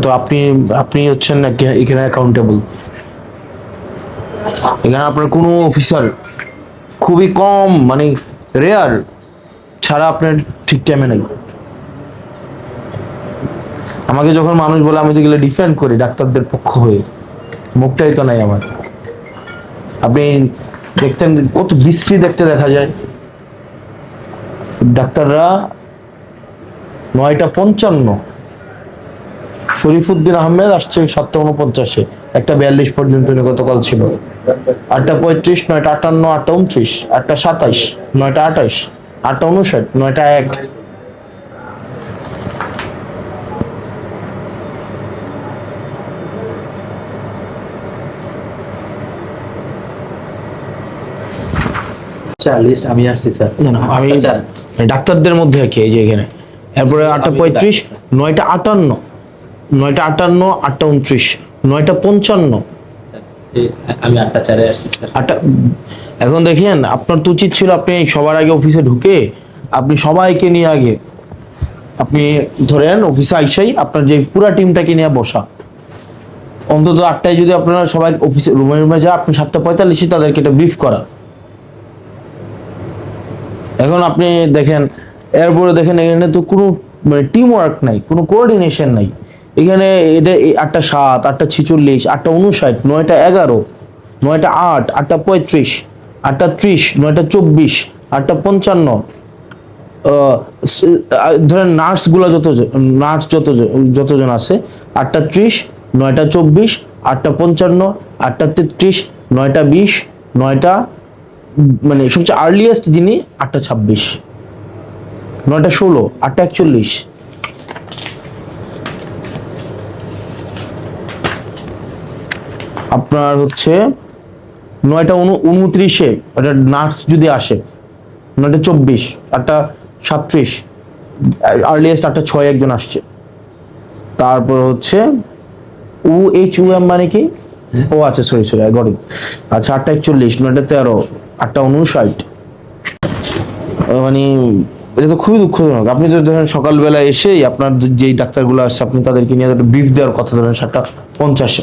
তো আপনি আপনি হচ্ছেন এখানে অ্যাকাউন্টেবল। এখানে আপনার কোনো অফিসার খুবই কম, মানে রেয়ার ছাড়া আপনার ঠিক টাইমে নাই। আমাকে যখন মানুষ বলে আমি তো গেলে ডিফেন্ড করি ডাক্তারদের পক্ষ হয়ে, মুখটাই তো নাই আমার। আপনি দেখতেন কত বৃষ্টি দেখতে দেখা যায়, ডাক্তাররা 9:55, শরীফুদ্দিন আহমেদ আসছে 7:49, 1:42 পর্যন্ত গতকাল ছিল। 8:35, 9:58, 8:29, 8:27, 9:28, 8:59, 9:01। লিস্ট আমি আসছি স্যার। না না, আমি ডাক্তারদের মধ্যে আর কি, এই যে এখানে। এরপরে 8:35, 9:58, 9:58, 8:29, 9:55, আমি 8:04 আসছি স্যার। 8টা। এখন দেখেন, আপনার তো উচিত ছিল আপনি সবার আগে অফিসে ঢুকে আপনি সবাইকে নিয়ে আগে আপনি ধরেন অফিসে আইসাই আপনার যে পুরা টিমটাকে নিয়ে বসা। অন্তত 8টায় যদি আপনারা সবাই অফিসে রুমে রুমে যা, আপনি 7:45 তাদেরকে এটা ব্রিফ করা। এখন আপনি দেখেন, এরপরে দেখেন এখানে তো কোনো মানে টিম ওয়ার্ক নাই, কোনো কোঅর্ডিনেশন নাই এখানে। এটা 8:07, 8:46, 8:59, 9:11, 9:08, 8:35, 8:30, 9:24, 8:55, ধরেন যতজন আছে, 8:30, 9:24, 8:55, 8:33, 9:20, 9টা, মানে সবচেয়ে আর্লিয়েস্ট যিনি 8:26, 9:16, 8:41। আপনার হচ্ছে 9:29 একটা নার্স যদি আসে, 9:24, 8:37, আর্লিয়েস্ট 8:06 একজন আসছে। তারপর হচ্ছে UHUM মানে কি? ও আচ্ছা, সরি গরিব। আচ্ছা, 8:41, 9:13, 8:59। মানে এটা তো খুবই দুঃখজনক। আপনি তো ধরেন সকালবেলা এসেই আপনার যেই ডাক্তারগুলো আসছে আপনি তাদেরকে নিয়ে ব্রিফ দেওয়ার কথা, ধরেন 7:50-এ।